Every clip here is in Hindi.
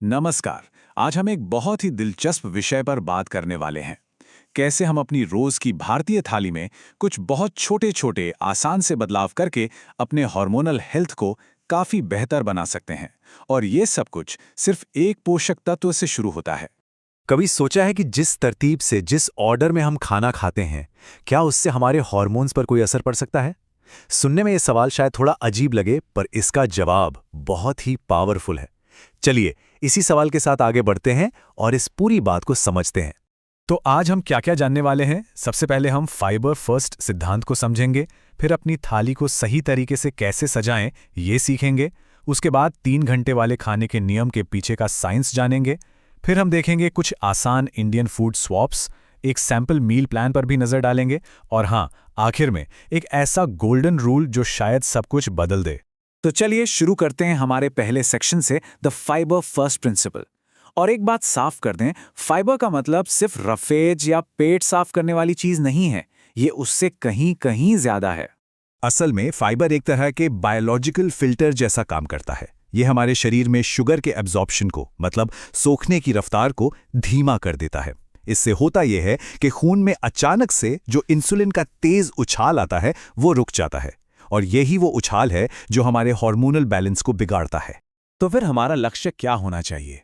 नमस्कार। आज हम एक बहुत ही दिलचस्प विषय पर बात करने वाले हैं। कैसे हम अपनी रोज की भारतीय थाली में कुछ बहुत छोटे-छोटे आसान से बदलाव करके अपने हार्मोनल हेल्थ को काफी बेहतर बना सकते हैं। और ये सब कुछ सिर्फ एक पोषक तत्व से शुरू होता है। कभी सोचा है कि जिस तरतीब से जिस ऑर्डर में हम खाना खाते हैं, क्या उससे हमारे हार्मोन्स पर कोई असर पड़ सकता है? सुनने में ये सवाल शायद थोड़ा अजीब लगे, पर इसका जवाब बहुत ही पावरफुल है। चलिए, इसी सवाल के साथ आगे बढ़ते हैं और इस पूरी बात को समझते हैं। तो आज हम क्या-क्या जानने वाले हैं? सबसे पहले हम फाइबर फर्स्ट सिद्धांत को समझेंगे, फिर अपनी थाली को सही तरीके से कैसे सजाएं, ये सीखेंगे। उसके बाद 3 घंटे वाले खाने के नियम के पीछे का साइंस जानेंगे। फिर हम देखेंगे कुछ आसान इंडियन फूड स्वैप्स, एक सैंपल मील प्लान पर भी नजर डालेंगे और हाँ, आखिर में एक ऐसा गोल्डन रूल जो शायद सब कुछ बदल दे। तो चलिए शुरू करते हैं हमारे पहले सेक्शन से, द फाइबर फर्स्ट प्रिंसिपल। और एक बात साफ कर दें, फाइबर का मतलब सिर्फ रफेज या पेट साफ करने वाली चीज नहीं है। ये उससे कहीं कहीं ज्यादा है। असल में फाइबर एक तरह के बायोलॉजिकल फिल्टर जैसा काम करता है। ये हमारे शरीर में शुगर के एब्जॉर्प्शन को, मतलब सोखने की रफ्तार को धीमा कर देता है। इससे होता यह है कि खून में अचानक से जो इंसुलिन का तेज उछाल आता है, वो रुक जाता है। और यही वो उछाल है जो हमारे हार्मोनल बैलेंस को बिगाड़ता है। तो फिर हमारा लक्ष्य क्या होना चाहिए?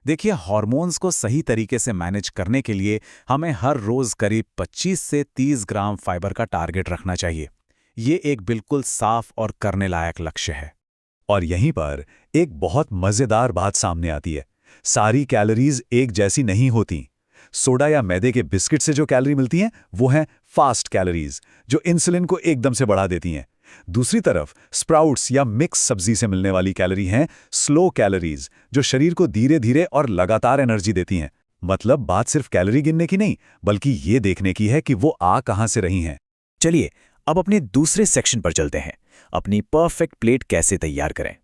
देखिए, हार्मोन्स को सही तरीके से मैनेज करने के लिए हमें हर रोज करीब 25 से 30 ग्राम फाइबर का टारगेट रखना चाहिए। ये एक बिल्कुल साफ और करने लायक लक्ष्य है। और यहीं पर एक बहुत मजेदार बात सामने आती है। सारी कैलोरीज एक जैसी नहीं होती। सोडा या मैदे के बिस्किट से जो कैलोरी मिलती हैं, वो हैं फास्ट कैलोरीज, जो इंसुलिन को एकदम से बढ़ा देती हैं। दूसरी तरफ स्प्राउट्स या मिक्स सब्जी से मिलने वाली कैलोरी हैं स्लो कैलोरीज, जो शरीर को धीरे धीरे और लगातार एनर्जी देती हैं। मतलब बात सिर्फ कैलोरी गिनने की नहीं, बल्कि ये देखने की है कि वो आ कहां से रही हैं। चलिए अब अपने दूसरे सेक्शन पर चलते हैं, अपनी परफेक्ट प्लेट कैसे तैयार करें।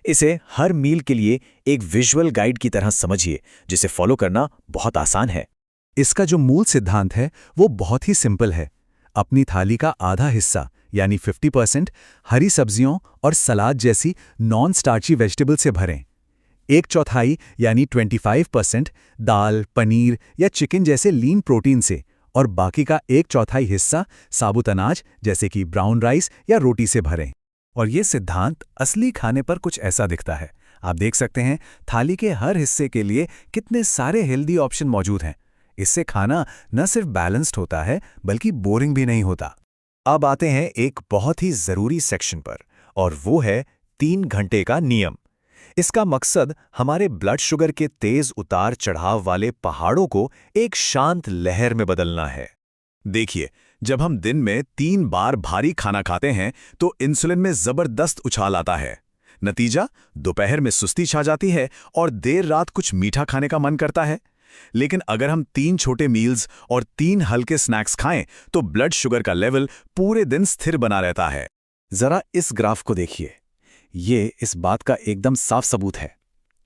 इसे हर मील के लिए एक विजुअल गाइड की तरह समझिए, जिसे फॉलो करना बहुत आसान है। इसका जो मूल सिद्धांत है वो बहुत ही सिंपल है। अपनी थाली का आधा हिस्सा यानी 50% हरी सब्जियों और सलाद जैसी नॉन स्टार्ची वेजिटेबल से भरें। एक चौथाई यानी 25% दाल, पनीर या चिकन जैसे लीन प्रोटीन से, और बाकी का एक चौथाई हिस्सा साबुत अनाज जैसे कि ब्राउन राइस या रोटी से भरें। और ये सिद्धांत असली खाने पर कुछ ऐसा दिखता है। आप देख सकते हैं थाली के हर हिस्से के लिए कितने सारे हेल्दी ऑप्शन मौजूद हैं। इससे खाना न सिर्फ बैलेंस्ड होता है, बल्कि बोरिंग भी नहीं होता। अब आते हैं एक बहुत ही जरूरी सेक्शन पर, और वो है 3 घंटे का नियम। इसका मकसद हमारे ब्लड शुगर के तेज उतार चढ़ाव वाले पहाड़ों को एक शांत लहर में बदलना है। देखिए, जब हम दिन में 3 बार भारी खाना खाते हैं तो इंसुलिन में जबरदस्त उछाल आता है। नतीजा, दोपहर में सुस्ती छा जाती है और देर रात कुछ मीठा खाने का मन करता है। लेकिन अगर हम 3 छोटे मील्स और 3 हल्के स्नैक्स खाएं तो ब्लड शुगर का लेवल पूरे दिन स्थिर बना रहता है। जरा इस ग्राफ को देखिए। ये इस बात का एकदम साफ सबूत है।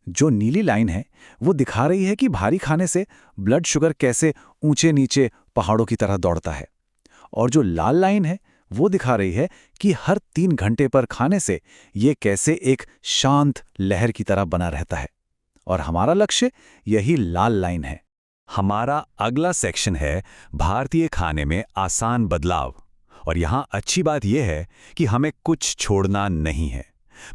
जो नीली लाइन है वो दिखा रही है कि भारी खाने से ब्लड शुगर कैसे ऊंचे नीचे पहाड़ों की तरह दौड़ता है, और जो लाल लाइन है वो दिखा रही है कि हर 3 घंटे पर खाने से ये कैसे एक शांत लहर की तरह बना रहता है। और हमारा लक्ष्य यही लाल लाइन है। हमारा अगला सेक्शन है भारतीय खाने में आसान बदलाव। और यहां अच्छी बात यह है कि हमें कुछ छोड़ना नहीं है,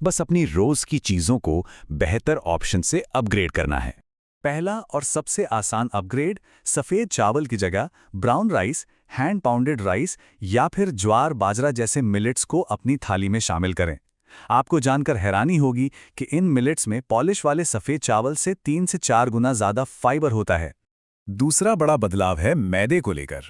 बस अपनी रोज की चीजों को बेहतर ऑप्शन से अपग्रेड करना है। पहला और सबसे आसान अपग्रेड, सफेद चावल की जगह brown rice, hand pounded rice या फिर ज्वार बाजरा जैसे मिलेट्स को अपनी थाली में शामिल करें। आपको जानकर हैरानी होगी कि इन मिलेट्स में पॉलिश वाले सफेद चावल से 3 से 4 गुना ज्यादा फाइबर होता है। दूसरा बड़ा बदलाव है मैदे को लेकर।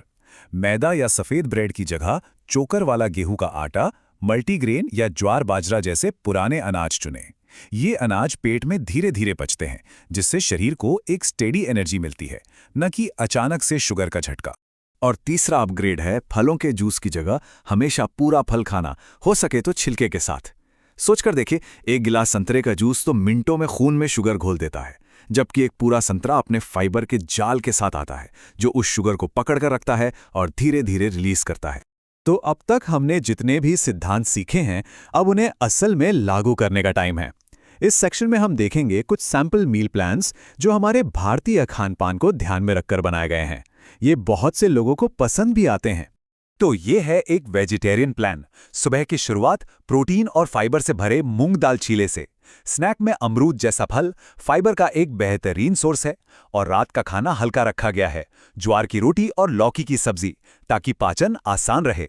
मैदा या सफेद ब्रेड की जगह चोकर वाला गेहूं का आटा, मल्टीग्रेन या ज्वार बाजरा जैसे पुराने अनाज चुनें। ये अनाज पेट में धीरे धीरे पचते हैं, जिससे शरीर को एक स्टेडी एनर्जी मिलती है, न कि अचानक से शुगर का झटका। और तीसरा अपग्रेड है फलों के जूस की जगह हमेशा पूरा फल खाना, हो सके तो छिलके के साथ। सोचकर देखिए, एक गिलास संतरे का जूस तो मिनटों में खून में शुगर घोल देता है, जबकि एक पूरा संतरा अपने फाइबर के जाल के साथ आता है, जो उस शुगर को पकड़ कर रखता है और धीरे धीरे रिलीज करता है। तो अब तक हमने जितने भी सिद्धांत सीखे हैं, अब उन्हें असल में लागू करने का टाइम है। इस सेक्शन में हम देखेंगे कुछ सैंपल मील प्लान्स जो हमारे भारतीय खान पान को ध्यान में रखकर बनाए गए हैं। ये बहुत से लोगों को पसंद भी आते हैं। तो ये है एक वेजिटेरियन प्लान। सुबह की शुरुआत प्रोटीन और फाइबर से भरे मूंग दाल चीले से। स्नैक में अमरूद जैसा फल फाइबर का एक बेहतरीन सोर्स है। और रात का खाना हल्का रखा गया है, ज्वार की रोटी और लौकी की सब्जी, ताकि पाचन आसान रहे।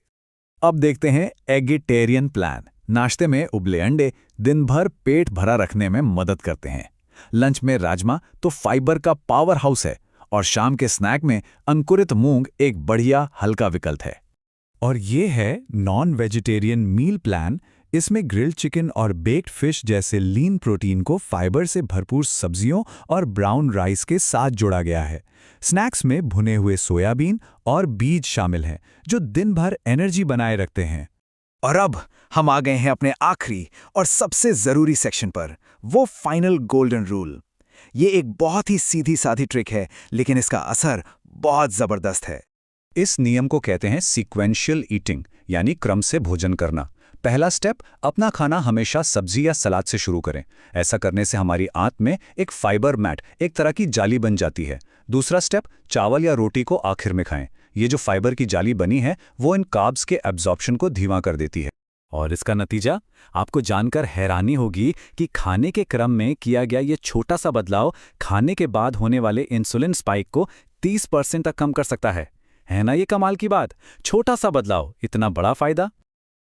अब देखते हैं एगिटेरियन प्लान। नाश्ते में उबले अंडे दिन भर पेट भरा रखने में मदद करते हैं। लंच में राजमा तो फाइबर का पावर हाउस है, और शाम के स्नैक में अंकुरित मूंग एक बढ़िया हल्का विकल्प है। और ये है नॉन वेजिटेरियन मील प्लान। इसमें ग्रिल्ड चिकन और बेक्ड फिश जैसे लीन प्रोटीन को फाइबर से भरपूर सब्जियों और ब्राउन राइस के साथ जोड़ा गया है। स्नैक्स में भुने हुए सोयाबीन और बीज शामिल हैं, जो दिन भर एनर्जी बनाए रखते हैं। और अब हम आ गए हैं अपने आखिरी और सबसे जरूरी सेक्शन पर, वो फाइनल गोल्डन रूल। ये एक बहुत ही सीधी सादी ट्रिक है, लेकिन इसका असर बहुत जबरदस्त है। इस नियम को कहते हैं सीक्वेंशियल ईटिंग, यानी क्रम से भोजन करना। पहला स्टेप, अपना खाना हमेशा सब्जी या सलाद से शुरू करें। ऐसा करने से हमारी आंत में एक फाइबर मैट, एक तरह की जाली बन जाती है। दूसरा स्टेप, चावल या रोटी को आखिर में खाएं। ये जो फाइबर की जाली बनी है वो इन कार्ब्स के एब्जॉर्प्शन को धीमा कर देती है। और इसका नतीजा आपको जानकर हैरानी होगी कि खाने के क्रम में किया गया ये छोटा सा बदलाव खाने के बाद होने वाले इंसुलिन स्पाइक को 30% तक कम कर सकता है ना ये कमाल की बात? छोटा सा बदलाव, इतना बड़ा फायदा।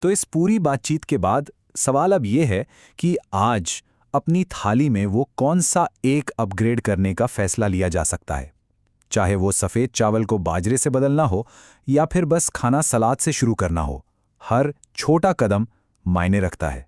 तो इस पूरी बातचीत के बाद सवाल अब ये है कि आज अपनी थाली में वो कौन सा एक अपग्रेड करने का फैसला लिया जा सकता है, चाहे वो सफ़ेद चावल को बाजरे से बदलना हो या फिर बस खाना सलाद से शुरू करना हो। हर छोटा कदम मायने रखता है।